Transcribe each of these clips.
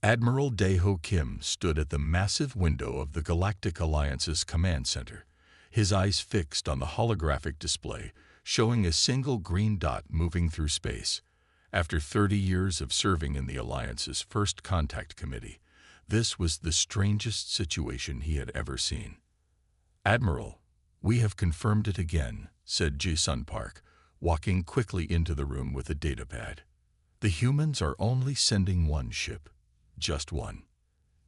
Admiral Daeho Kim stood at the massive window of the Galactic Alliance's command center, his eyes fixed on the holographic display, showing a single green dot moving through space. After 30 years of serving in the Alliance's First Contact Committee, this was the strangest situation he had ever seen. "Admiral, we have confirmed it again," said Ji-sun Park, walking quickly into the room with a datapad. "The humans are only sending one ship. Just one."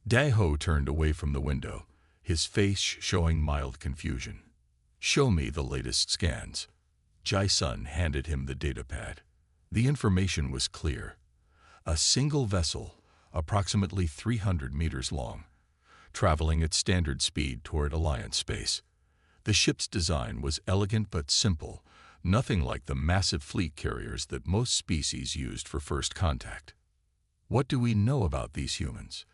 Daeho turned away from the window, his face showing mild confusion. "Show me the latest scans." Ji-sun handed him the datapad. The information was clear. A single vessel, approximately 300 meters long, traveling at standard speed toward Alliance space. The ship's design was elegant but simple, nothing like the massive fleet carriers that most species used for first contact. "What do we know about these humans?"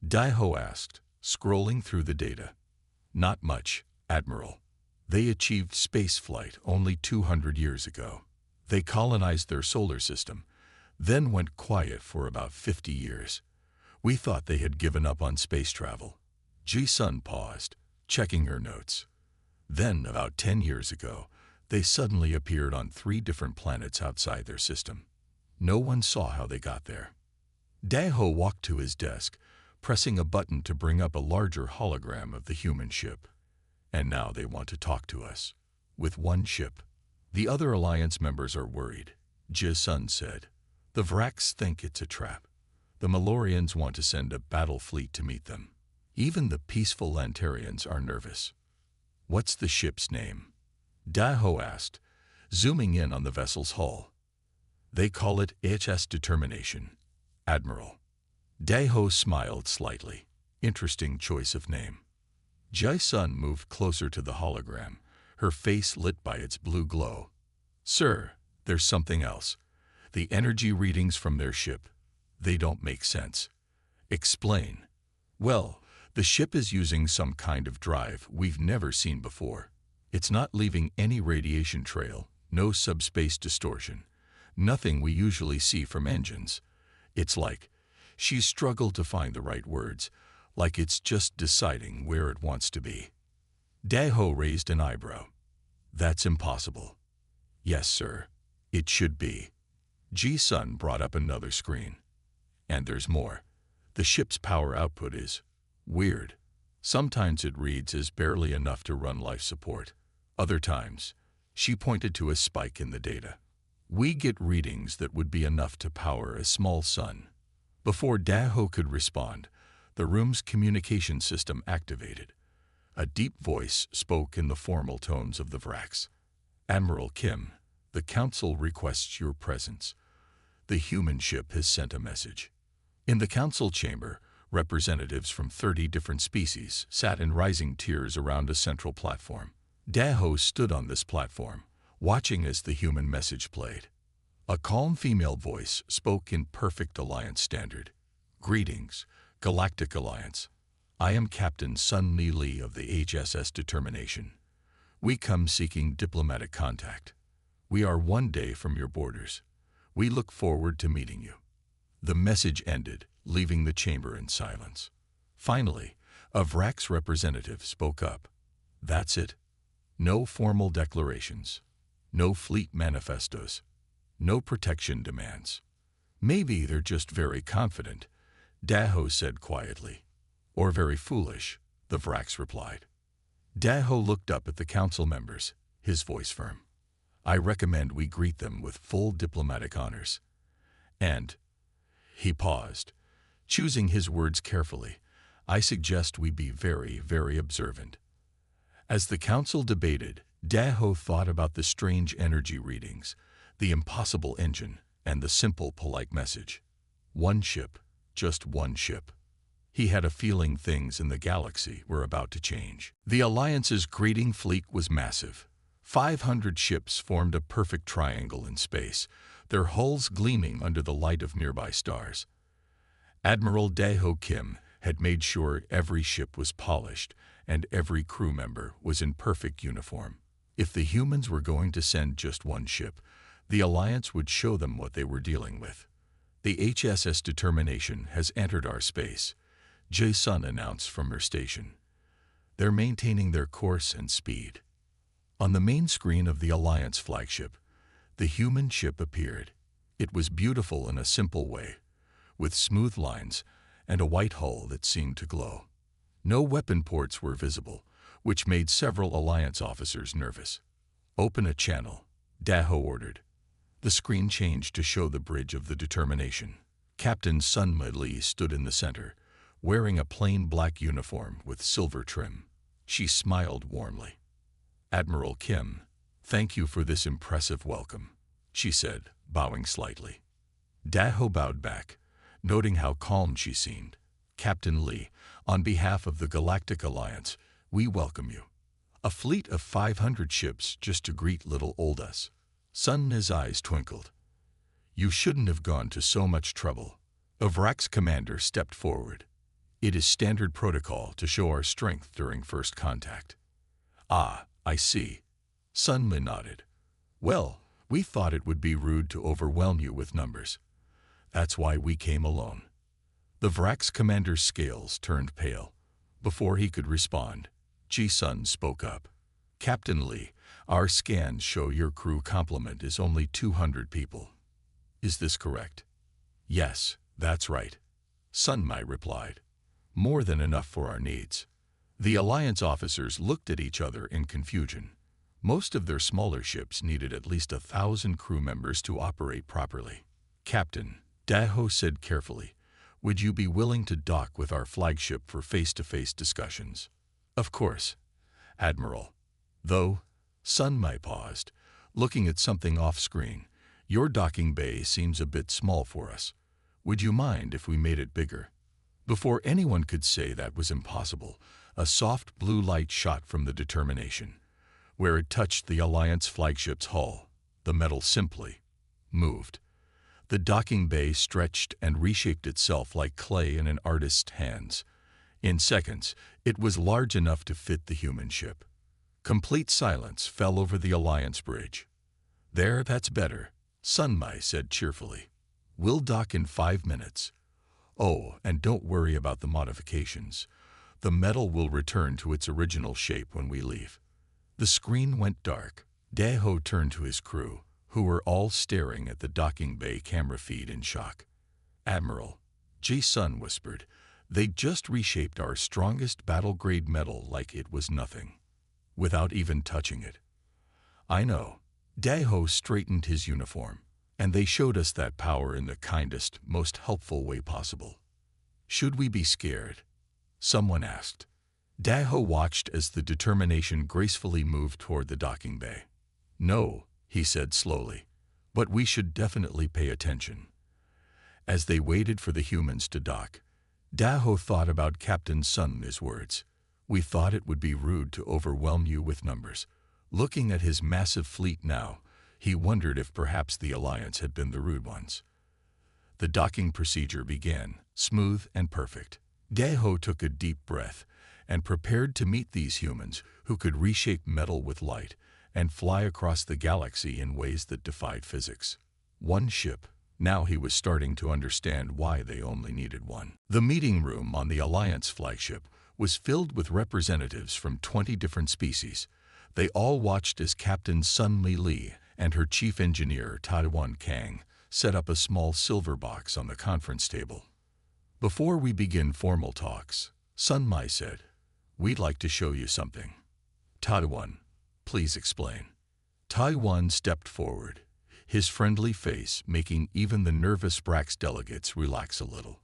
Daeho asked, scrolling through the data. "Not much, Admiral. They achieved spaceflight only 200 years ago. They colonized their solar system, then went quiet for about 50 years. We thought they had given up on space travel." Ji-sun paused, checking her notes. "Then, about 10 years ago, they suddenly appeared on 3 different planets outside their system. No one saw how they got there." Daeho walked to his desk, pressing a button to bring up a larger hologram of the human ship. "And now they want to talk to us. With one ship." "The other Alliance members are worried," Ji-sun said. "The Vraks think it's a trap. The Malorians want to send a battle fleet to meet them. Even the peaceful Lantarians are nervous." "What's the ship's name?" Daeho asked, zooming in on the vessel's hull. "They call it HS Determination, Admiral." Daeho smiled slightly. "Interesting choice of name." Ji-sun moved closer to the hologram, her face lit by its blue glow. "Sir, there's something else. The energy readings from their ship. They don't make sense." "Explain." "Well, the ship is using some kind of drive we've never seen before. It's not leaving any radiation trail, no subspace distortion, nothing we usually see from engines. It's like," she struggled to find the right words, "like it's just deciding where it wants to be." Daeho raised an eyebrow. "That's impossible." "Yes, sir. It should be." Ji-sun brought up another screen. "And there's more. The ship's power output is weird. Sometimes it reads as barely enough to run life support. Other times," she pointed to a spike in the data, "we get readings that would be enough to power a small sun." Before Daeho could respond, the room's communication system activated. A deep voice spoke in the formal tones of the Vraks. "Admiral Kim, the Council requests your presence. The human ship has sent a message." In the Council chamber, representatives from 30 different species sat in rising tiers around a central platform. Daeho stood on this platform, watching as the human message played. A calm female voice spoke in perfect Alliance standard. "Greetings, Galactic Alliance. I am Captain Sun Li Li of the HSS Determination. We come seeking diplomatic contact. We are 1 day from your borders. We look forward to meeting you." The message ended, leaving the chamber in silence. Finally, a Vraks representative spoke up. "That's it. No formal declarations. No fleet manifestos. No protection demands." "Maybe they're just very confident," Daeho said quietly. "Or very foolish," the Vraks replied. Daeho looked up at the council members, his voice firm. "I recommend we greet them with full diplomatic honors. And," he paused, choosing his words carefully, "I suggest we be very, very observant." As the council debated, Daeho thought about the strange energy readings, the impossible engine, and the simple, polite message. One ship, just one ship. He had a feeling things in the galaxy were about to change. The Alliance's greeting fleet was massive. 500 ships formed a perfect triangle in space, their hulls gleaming under the light of nearby stars. Admiral Daeho Kim had made sure every ship was polished and every crew member was in perfect uniform. If the humans were going to send just one ship, the Alliance would show them what they were dealing with. The HSS Determination has entered our space, Jae-sun announced from her station. They're maintaining their course and speed. On the main screen of the Alliance flagship, the human ship appeared. It was beautiful in a simple way, with smooth lines and a white hull that seemed to glow. No weapon ports were visible, which made several Alliance officers nervous. "Open a channel," Daho ordered. The screen changed to show the bridge of the Determination. Captain Sunma Lee stood in the center, wearing a plain black uniform with silver trim. She smiled warmly. "Admiral Kim, thank you for this impressive welcome," she said, bowing slightly. Daho bowed back, noting how calm she seemed. "Captain Lee, on behalf of the Galactic Alliance, we welcome you. A fleet of 500 ships just to greet little old us." Sun's eyes twinkled. "You shouldn't have gone to so much trouble." Vrak's commander stepped forward. "It is standard protocol to show our strength during first contact." "Ah, I see." Sunma nodded. "Well, we thought it would be rude to overwhelm you with numbers. That's why we came alone." The Vrak's commander's scales turned pale. Before he could respond, Ji-sun spoke up. "Captain Lee, our scans show your crew complement is only 200 people. Is this correct?" "Yes, that's right," Sunmai replied. "More than enough for our needs." The Alliance officers looked at each other in confusion. Most of their smaller ships needed at least 1,000 crew members to operate properly. "Captain," Daho said carefully, "would you be willing to dock with our flagship for face-to-face discussions?" "Of course, Admiral. Though," Sunmai paused, looking at something off-screen, "your docking bay seems a bit small for us. Would you mind if we made it bigger?" Before anyone could say that was impossible, a soft blue light shot from the Determination. Where it touched the Alliance flagship's hull, the metal simply moved. The docking bay stretched and reshaped itself like clay in an artist's hands. In seconds, it was large enough to fit the human ship. Complete silence fell over the Alliance bridge. "There, that's better," Sunmai said cheerfully. "We'll dock in 5 minutes. Oh, and don't worry about the modifications. The metal will return to its original shape when we leave." The screen went dark. Daho turned to his crew, who were all staring at the docking bay camera feed in shock. "Admiral," Ji-sun whispered, "they just reshaped our strongest battle-grade metal like it was nothing, without even touching it." "I know." Daho straightened his uniform. "And they showed us that power in the kindest, most helpful way possible." "Should we be scared?" someone asked. Daho watched as the Determination gracefully moved toward the docking bay. "No," he said slowly, "but we should definitely pay attention." As they waited for the humans to dock, Daho thought about Captain Sun's words. "We thought it would be rude to overwhelm you with numbers." Looking at his massive fleet now, he wondered if perhaps the Alliance had been the rude ones. The docking procedure began, smooth and perfect. Daho took a deep breath and prepared to meet these humans who could reshape metal with light and fly across the galaxy in ways that defied physics. One ship. Now he was starting to understand why they only needed one. The meeting room on the Alliance flagship was filled with representatives from 20 different species. They all watched as Captain Sunmi Lee and her chief engineer Taiwan Kang set up a small silver box on the conference table. "Before we begin formal talks," Sunmai said, "we'd like to show you something." "Taiwan, please explain." Taiwan stepped forward, his friendly face making even the nervous Brax delegates relax a little.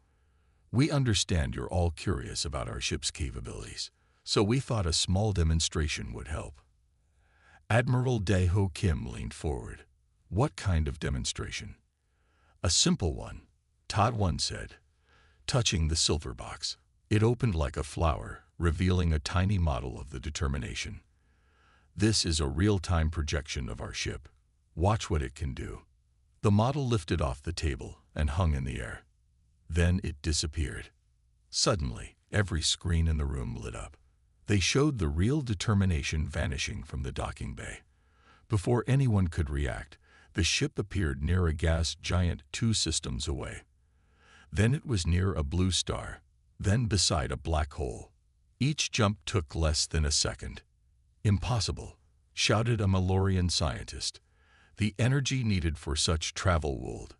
"We understand you're all curious about our ship's capabilities, so we thought a small demonstration would help." Admiral Daho Kim leaned forward. "What kind of demonstration?" "A simple one," Taiwan said, touching the silver box. It opened like a flower, revealing a tiny model of the Determination. "This is a real-time projection of our ship. Watch what it can do." The model lifted off the table and hung in the air. Then it disappeared. Suddenly, every screen in the room lit up. They showed the real Determination vanishing from the docking bay. Before anyone could react, The ship appeared near a gas giant 2 systems away. Then it was near a blue star, then beside a black hole. Each jump took less than a second. "Impossible," shouted a Malorian scientist. "The energy needed for such travel would."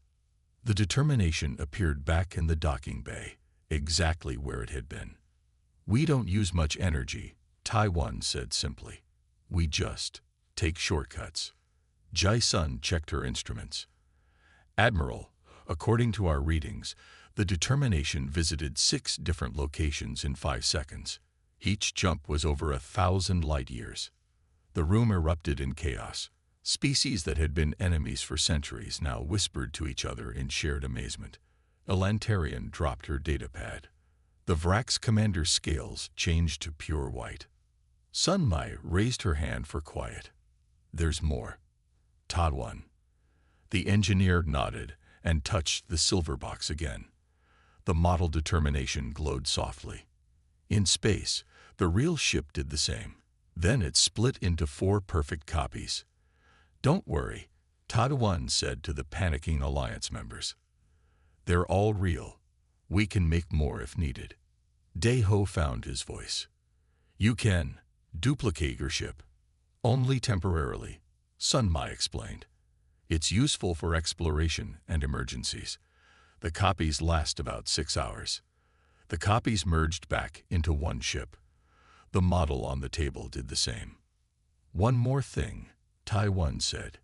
The determination appeared back in the docking bay, exactly where it had been. "We don't use much energy," Taiwan said simply. "We just take shortcuts." Jai-sun checked her instruments. "Admiral, according to our readings, the determination visited 6 different locations in 5 seconds. Each jump was over 1,000 light-years." The room erupted in chaos. Species that had been enemies for centuries now whispered to each other in shared amazement. A Lantarian dropped her datapad. The Vrak's commander's scales changed to pure white. Sun Mai raised her hand for quiet. "There's more." "Tadwan." The engineer nodded and touched the silver box again. The model determination glowed softly. In space, the real ship did the same. Then it split into 4 perfect copies. "Don't worry," Tadwan said to the panicking Alliance members. "They're all real. We can make more if needed." Daeho found his voice. "You can duplicate your ship. Only temporarily," Sun Mai explained. "It's useful for exploration and emergencies. The copies last about 6 hours." The copies merged back into one ship. The model on the table did the same. "One more thing," Taiwan said.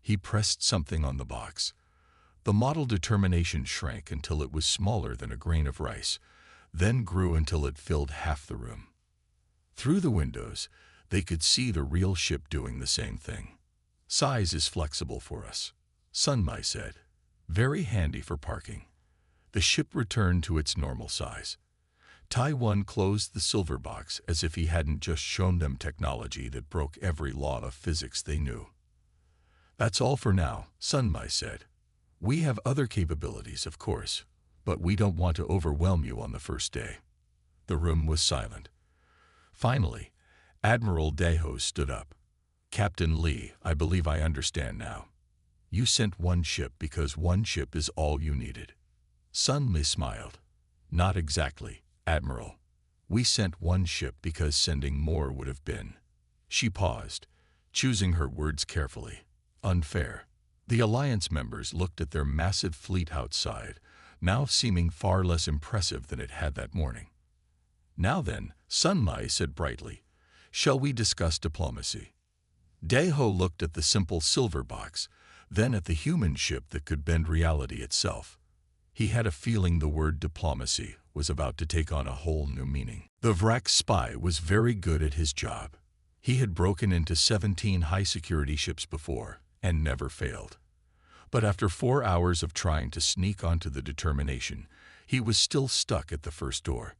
He pressed something on the box. The model determination shrank until it was smaller than a grain of rice, then grew until it filled half the room. Through the windows, they could see the real ship doing the same thing. "Size is flexible for us," Sun Mai said. "Very handy for parking." The ship returned to its normal size. Taiwan closed the silver box as if he hadn't just shown them technology that broke every law of physics they knew. "That's all for now," Sun Mai said. "We have other capabilities, of course, but we don't want to overwhelm you on the first day." The room was silent. Finally, Admiral Daeho stood up. "Captain Lee, I believe I understand now. You sent one ship because one ship is all you needed." Sun Mai smiled. "Not exactly, Admiral. We sent one ship because sending more would have been." She paused, choosing her words carefully. "Unfair." The Alliance members looked at their massive fleet outside, now seeming far less impressive than it had that morning. "Now then," Sun Mai said brightly, "shall we discuss diplomacy?" Daeho looked at the simple silver box, then at the human ship that could bend reality itself. He had a feeling the word diplomacy was about to take on a whole new meaning. The Vrak spy was very good at his job. He had broken into 17 high-security ships before and never failed. But after 4 hours of trying to sneak onto the determination, he was still stuck at the first door.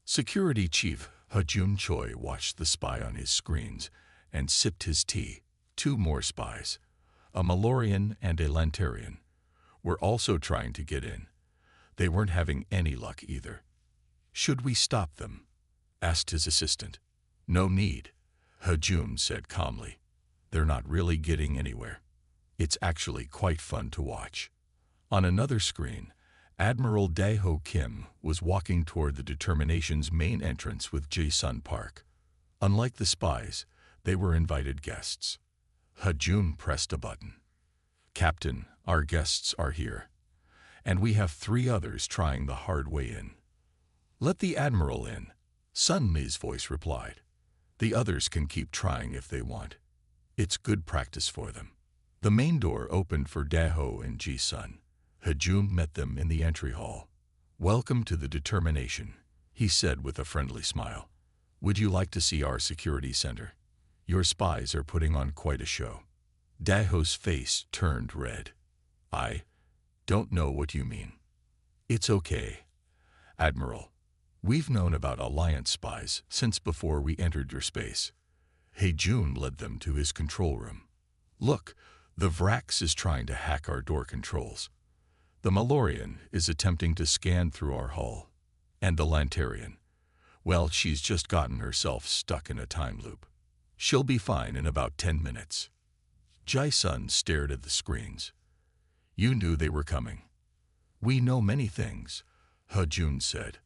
Security Chief Hajun Choi watched the spy on his screens and sipped his tea. 2 more spies, a Malorian and a Lantarian, were also trying to get in. They weren't having any luck either. "Should we stop them?" asked his assistant. "No need," Hajun said calmly. "They're not really getting anywhere. It's actually quite fun to watch." On another screen, Admiral Daeho Kim was walking toward the determination's main entrance with Jae-sun Park. Unlike the spies, they were invited guests. Hajun pressed a button. "Captain, our guests are here. And we have 3 others trying the hard way in." "Let the Admiral in," Sun Mai's voice replied. "The others can keep trying if they want. It's good practice for them." The main door opened for Daeho and Jae-sun. Hajun met them in the entry hall. "Welcome to the determination," he said with a friendly smile. "Would you like to see our security center? Your spies are putting on quite a show." Daeho's face turned red. "I don't know what you mean." "It's okay, Admiral. We've known about Alliance spies since before we entered your space." Hajun led them to his control room. "Look, the Vrax is trying to hack our door controls. The Malorian is attempting to scan through our hull. And the Lantarian, well, she's just gotten herself stuck in a time loop. She'll be fine in about 10 minutes. Jae-sun stared at the screens. You knew they were coming. We know many things, He-jun said.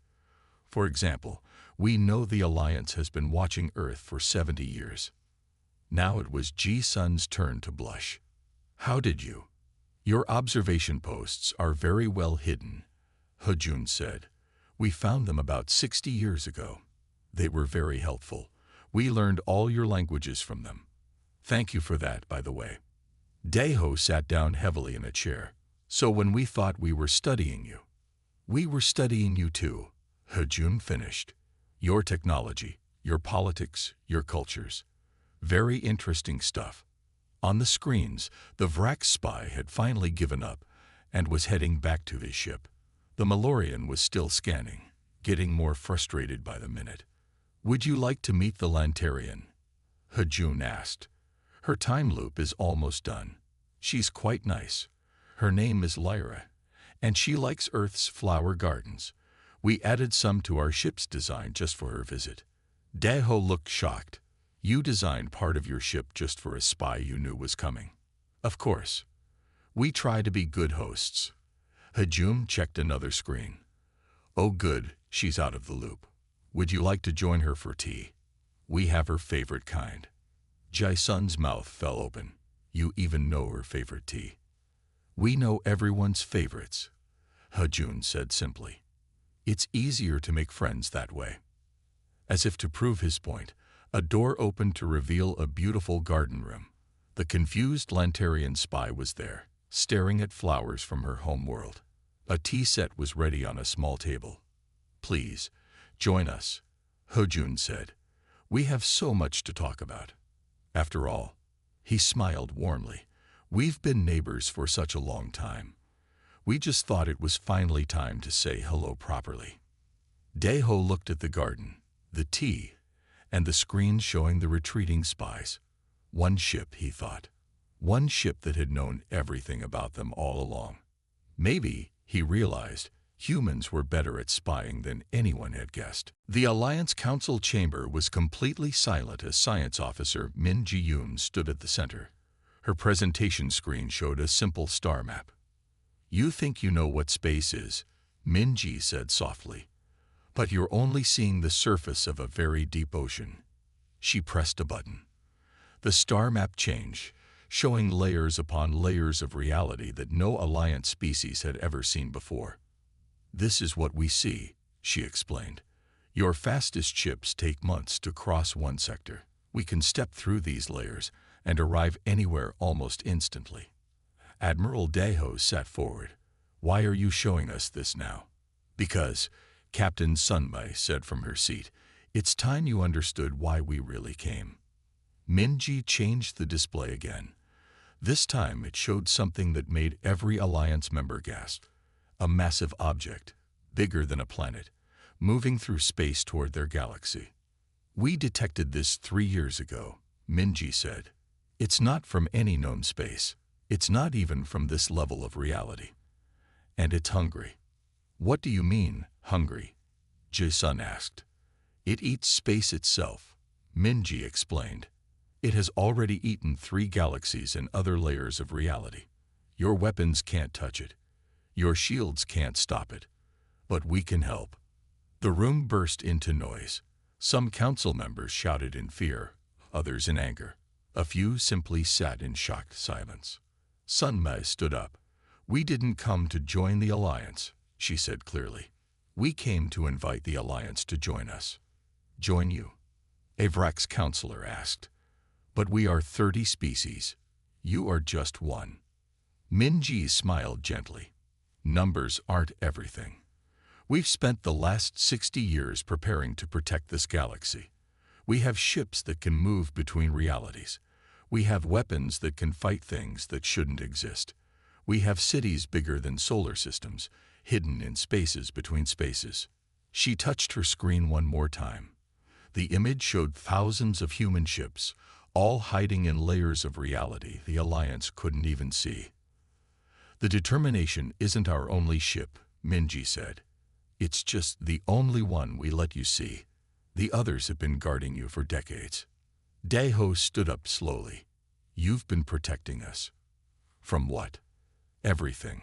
For example, we know the Alliance has been watching Earth for 70 years. Now it was Ji-sun's turn to blush. How did you? Your observation posts are very well hidden, He-jun said. We found them about 60 years ago. They were very helpful. We learned all your languages from them. Thank you for that, by the way. Daeho sat down heavily in a chair. So when we thought we were studying you, we were studying you too, He-jun finished. Your technology, your politics, your cultures. Very interesting stuff. On the screens, the Vrak spy had finally given up and was heading back to his ship. The Malorian was still scanning, getting more frustrated by the minute. Would you like to meet the Lantarian? He-jun asked. Her time loop is almost done. She's quite nice. Her name is Lyra, and she likes Earth's flower gardens. We added some to our ship's design just for her visit. Daeho looked shocked. You designed part of your ship just for a spy you knew was coming. Of course. We try to be good hosts. He-jun checked another screen. Oh good, she's out of the loop. Would you like to join her for tea? We have her favorite kind. Jae-sun's mouth fell open. You even know her favorite tea. We know everyone's favorites, He-jun said simply. It's easier to make friends that way. As if to prove his point, a door opened to reveal a beautiful garden room. The confused Lantarian spy was there, staring at flowers from her home world. A tea set was ready on a small table. Please, join us, He-jun said. We have so much to talk about. After all, he smiled warmly. We've been neighbors for such a long time. We just thought it was finally time to say hello properly. Daeho looked at the garden, the tea, and the screens showing the retreating spies. One ship, he thought. One ship that had known everything about them all along. Maybe, he realized, humans were better at spying than anyone had guessed. The Alliance Council chamber was completely silent as Science Officer Min Ji-yoon stood at the center. Her presentation screen showed a simple star map. You think you know what space is, Min Ji said softly. But you're only seeing the surface of a very deep ocean. She pressed a button. The star map changed, showing layers upon layers of reality that no Alliance species had ever seen before. This is what we see, she explained. Your fastest ships take months to cross one sector. We can step through these layers and arrive anywhere almost instantly. Admiral Daeho sat forward. Why are you showing us this now? Because, Captain Sunmai said from her seat, it's time you understood why we really came. Min-ji changed the display again. This time it showed something that made every Alliance member gasp. A massive object, bigger than a planet, moving through space toward their galaxy. We detected this 3 years ago, Min-ji said. It's not from any known space. It's not even from this level of reality. And it's hungry. What do you mean, hungry? Jae-sun asked. It eats space itself, Min-ji explained. It has already eaten 3 galaxies and other layers of reality. Your weapons can't touch it. Your shields can't stop it. But we can help. The room burst into noise. Some council members shouted in fear, others in anger. A few simply sat in shocked silence. Sunmai stood up. We didn't come to join the Alliance, she said clearly. We came to invite the Alliance to join us. Join you? Avrak's counselor asked. But we are 30 species. You are just one. Min-ji smiled gently. Numbers aren't everything. We've spent the last 60 years preparing to protect this galaxy. We have ships that can move between realities. We have weapons that can fight things that shouldn't exist. We have cities bigger than solar systems, hidden in spaces between spaces. She touched her screen one more time. The image showed thousands of human ships, all hiding in layers of reality the Alliance couldn't even see. The Determination isn't our only ship, Min-ji said. It's just the only one we let you see. The others have been guarding you for decades. Daeho stood up slowly. You've been protecting us. From what? Everything.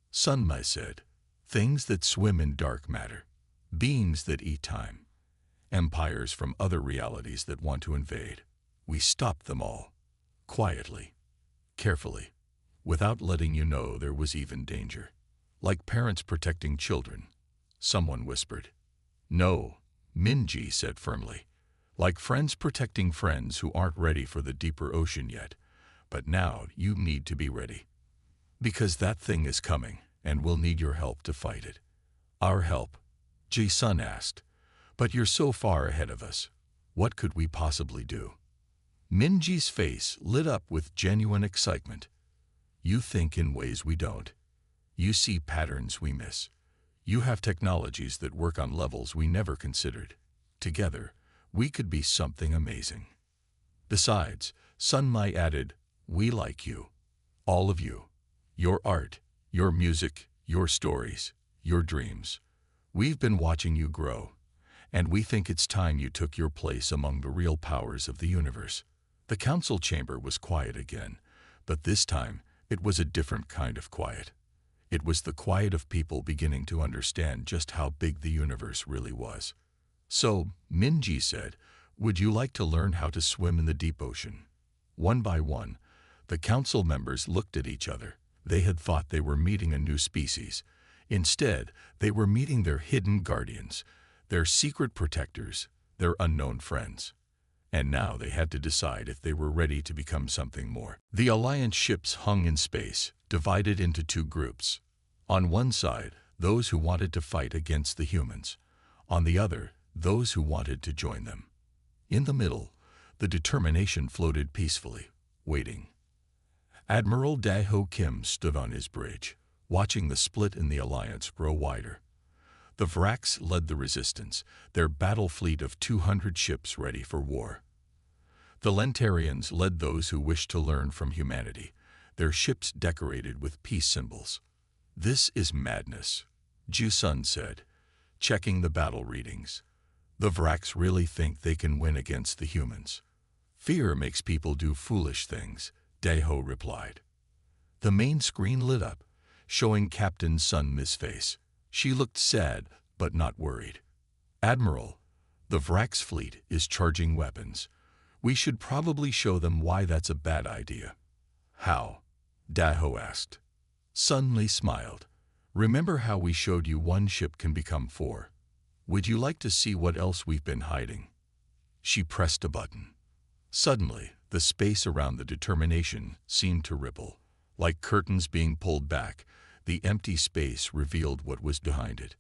Sun Mai said. Things that swim in dark matter. Beings that eat time. Empires from other realities that want to invade. We stopped them all. Quietly. Carefully. Without letting you know there was even danger. Like parents protecting children. Someone whispered. No, Minji said firmly. Like friends protecting friends who aren't ready for the deeper ocean yet. But now you need to be ready. Because that thing is coming, and we'll need your help to fight it. Our help? Ji-sun asked. But you're so far ahead of us. What could we possibly do? Minji's face lit up with genuine excitement. You think in ways we don't. You see patterns we miss. You have technologies that work on levels we never considered. Together, we could be something amazing. Besides, Sun Mai added, we like you. All of you. Your art, your music, your stories, your dreams. We've been watching you grow, and we think it's time you took your place among the real powers of the universe. The council chamber was quiet again, but this time it was a different kind of quiet. It was the quiet of people beginning to understand just how big the universe really was. So, Minji said, would you like to learn how to swim in the deep ocean? One by one, the council members looked at each other. They had thought they were meeting a new species. Instead, they were meeting their hidden guardians, their secret protectors, their unknown friends. And now they had to decide if they were ready to become something more. The Alliance ships hung in space, divided into two groups. On one side, those who wanted to fight against the humans. On the other, those who wanted to join them. In the middle, the determination floated peacefully, waiting. Admiral Dae-ho Kim stood on his bridge, watching the split in the Alliance grow wider. The Vraks led the resistance, their battle fleet of 200 ships ready for war. The Lentarians led those who wished to learn from humanity, their ships decorated with peace symbols. This is madness, Ji-sun said, checking the battle readings. The Vraks really think they can win against the humans. Fear makes people do foolish things, Dae-ho replied. The main screen lit up, showing Captain Sun Mi's face. She looked sad, but not worried. Admiral, the Vraks fleet is charging weapons. We should probably show them why that's a bad idea. How? Dae-ho asked. Sun Mi smiled. Remember how we showed you one ship can become 4? Would you like to see what else we've been hiding? She pressed a button. Suddenly, the space around the determination seemed to ripple. Like curtains being pulled back, the empty space revealed what was behind it.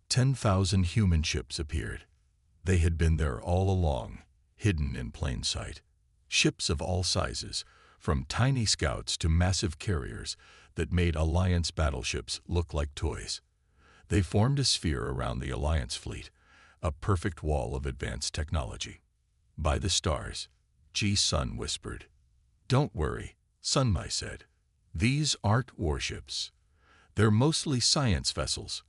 10,000 human ships appeared. They had been there all along, hidden in plain sight. Ships of all sizes, from tiny scouts to massive carriers that made Alliance battleships look like toys. They formed a sphere around the Alliance fleet, a perfect wall of advanced technology. By the stars, Ji-sun whispered. Don't worry, Sun Mi said. These aren't warships. They're mostly science vessels,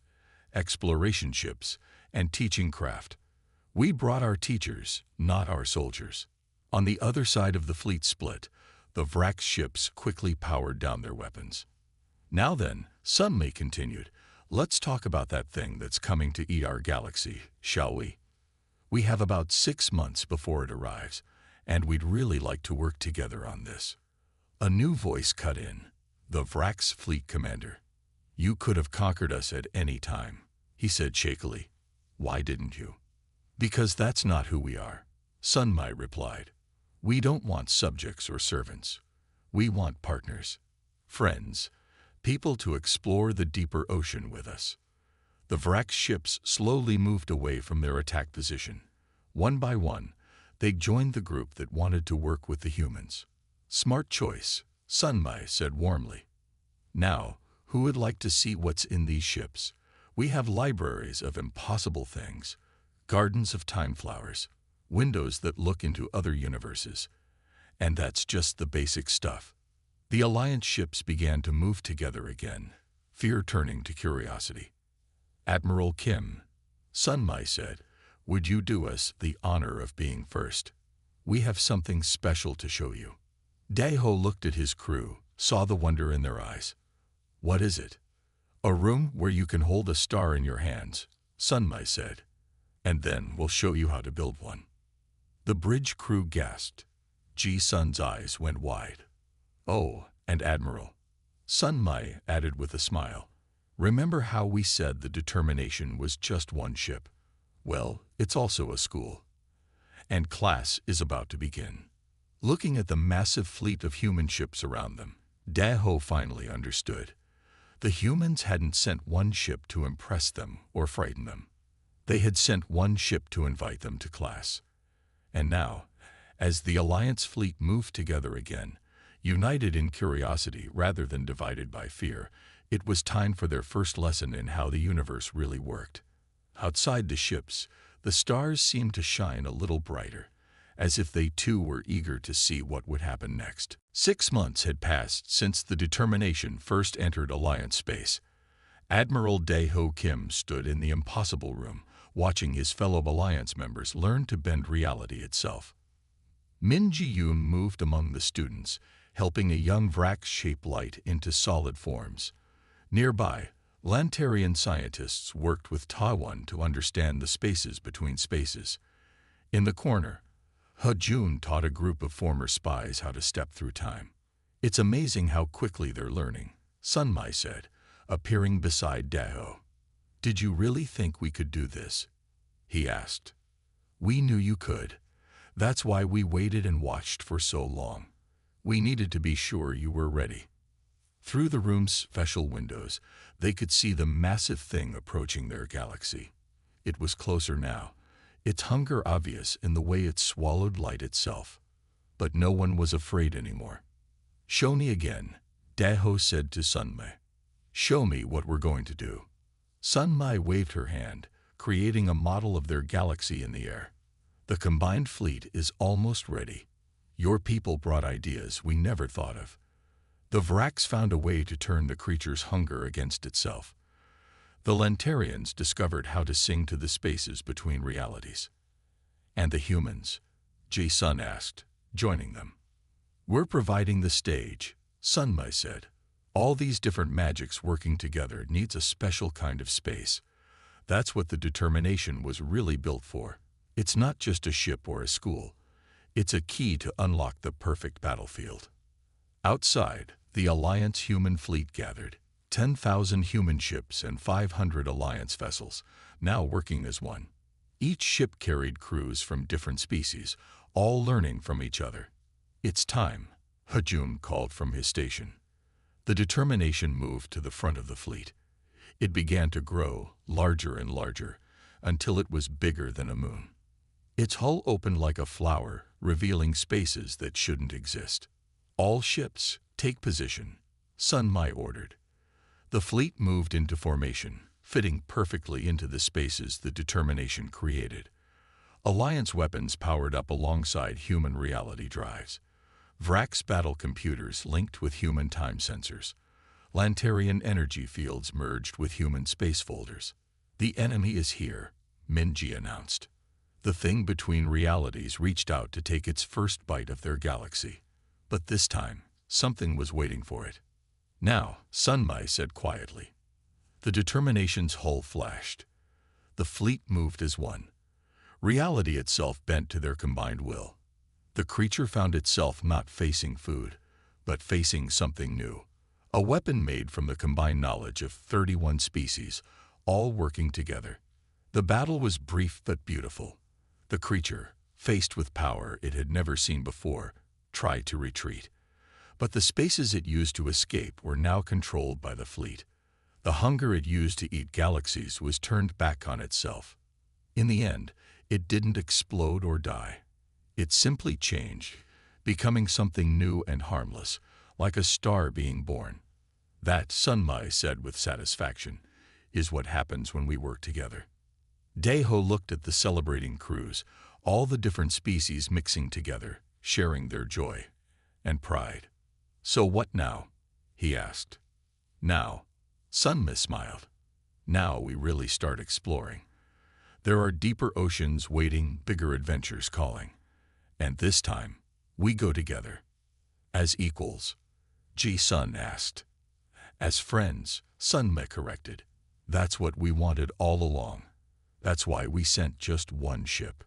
exploration ships, and teaching craft. We brought our teachers, not our soldiers. On the other side of the fleet split, the Vraks ships quickly powered down their weapons. Now then, Sun Mi continued, let's talk about that thing that's coming to eat our galaxy, shall we? We have about 6 months before it arrives, and we'd really like to work together on this. A new voice cut in, the Vraks fleet commander. You could have conquered us at any time, he said shakily. Why didn't you? Because that's not who we are, Sun Mi replied. We don't want subjects or servants. We want partners, friends, people to explore the deeper ocean with us. The Vraks ships slowly moved away from their attack position. One by one, they joined the group that wanted to work with the humans. Smart choice, Sun Mi said warmly. Now, who would like to see what's in these ships? We have libraries of impossible things, gardens of time flowers, windows that look into other universes. And that's just the basic stuff. The Alliance ships began to move together again, fear turning to curiosity. Admiral Kim, Sun Mi said, would you do us the honor of being first? We have something special to show you. Daeho looked at his crew, saw the wonder in their eyes. "What is it?" "A room where you can hold a star in your hands," Sunmai said. "And then we'll show you how to build one." The bridge crew gasped. Ji-sun's eyes went wide. "Oh, and Admiral," Sunmai added with a smile. "Remember how we said the Determination was just one ship? Well, it's also a school. And class is about to begin." Looking at the massive fleet of human ships around them, Daeho finally understood. The humans hadn't sent one ship to impress them or frighten them. They had sent one ship to invite them to class. And now, as the Alliance fleet moved together again, united in curiosity rather than divided by fear, it was time for their first lesson in how the universe really worked. Outside the ships, the stars seemed to shine a little brighter, as if they too were eager to see what would happen next. 6 months had passed since the Determination first entered Alliance space. Admiral Daeho Kim stood in the impossible room, watching his fellow Alliance members learn to bend reality itself. Min Ji-yoon moved among the students, helping a young Vrax shape light into solid forms. Nearby, Lantarian scientists worked with Taiwan to understand the spaces between spaces. In the corner, Jun taught a group of former spies how to step through time. "It's amazing how quickly they're learning," Sunmai said, appearing beside Daeho. "Did you really think we could do this?" he asked. "We knew you could. That's why we waited and watched for so long. We needed to be sure you were ready." Through the room's special windows, they could see the massive thing approaching their galaxy. It was closer now, its hunger obvious in the way it swallowed light itself. But no one was afraid anymore. "Show me again," Daeho said to Sunmai. "Show me what we're going to do." Sunmai waved her hand, creating a model of their galaxy in the air. "The combined fleet is almost ready. Your people brought ideas we never thought of. The Vrax found a way to turn the creature's hunger against itself. The Lantarians discovered how to sing to the spaces between realities." "And the humans?" Ji-sun asked, joining them. "We're providing the stage," Sunmai said. "All these different magics working together needs a special kind of space. That's what the Determination was really built for. It's not just a ship or a school. It's a key to unlock the perfect battlefield." Outside, the Alliance human fleet gathered. 10,000 human ships and 500 Alliance vessels, now working as one. Each ship carried crews from different species, all learning from each other. "It's time," Jun called from his station. The Determination moved to the front of the fleet. It began to grow, larger and larger, until it was bigger than a moon. Its hull opened like a flower, revealing spaces that shouldn't exist. "All ships, take position," Sunmai ordered. The fleet moved into formation, fitting perfectly into the spaces the Determination created. Alliance weapons powered up alongside human reality drives. Vrax battle computers linked with human time sensors. Lantarian energy fields merged with human space folders. "The enemy is here," Minji announced. The thing between realities reached out to take its first bite of their galaxy. But this time, something was waiting for it. "Now," Sunmai said quietly. The Determination's hull flashed. The fleet moved as one. Reality itself bent to their combined will. The creature found itself not facing food, but facing something new. A weapon made from the combined knowledge of 31 species, all working together. The battle was brief but beautiful. The creature, faced with power it had never seen before, tried to retreat. But the spaces it used to escape were now controlled by the fleet. The hunger it used to eat galaxies was turned back on itself. In the end, it didn't explode or die. It simply changed, becoming something new and harmless, like a star being born. "That," Sunmai said with satisfaction, "is what happens when we work together." Daeho looked at the celebrating crews, all the different species mixing together, sharing their joy and pride. "So what now?" he asked. "Now," Sunmai smiled. "Now we really start exploring. There are deeper oceans waiting, bigger adventures calling. And this time, we go together." As equals, Ji-sun asked. As friends, Sun-me corrected. That's what we wanted all along. That's why we sent just one ship.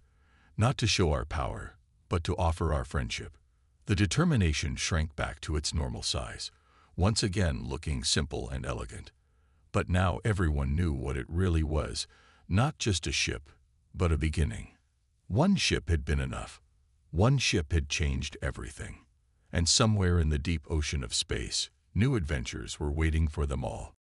Not to show our power, but to offer our friendship. The determination shrank back to its normal size, once again looking simple and elegant. But now everyone knew what it really was, not just a ship, but a beginning. One ship had been enough. One ship had changed everything. And somewhere in the deep ocean of space, new adventures were waiting for them all.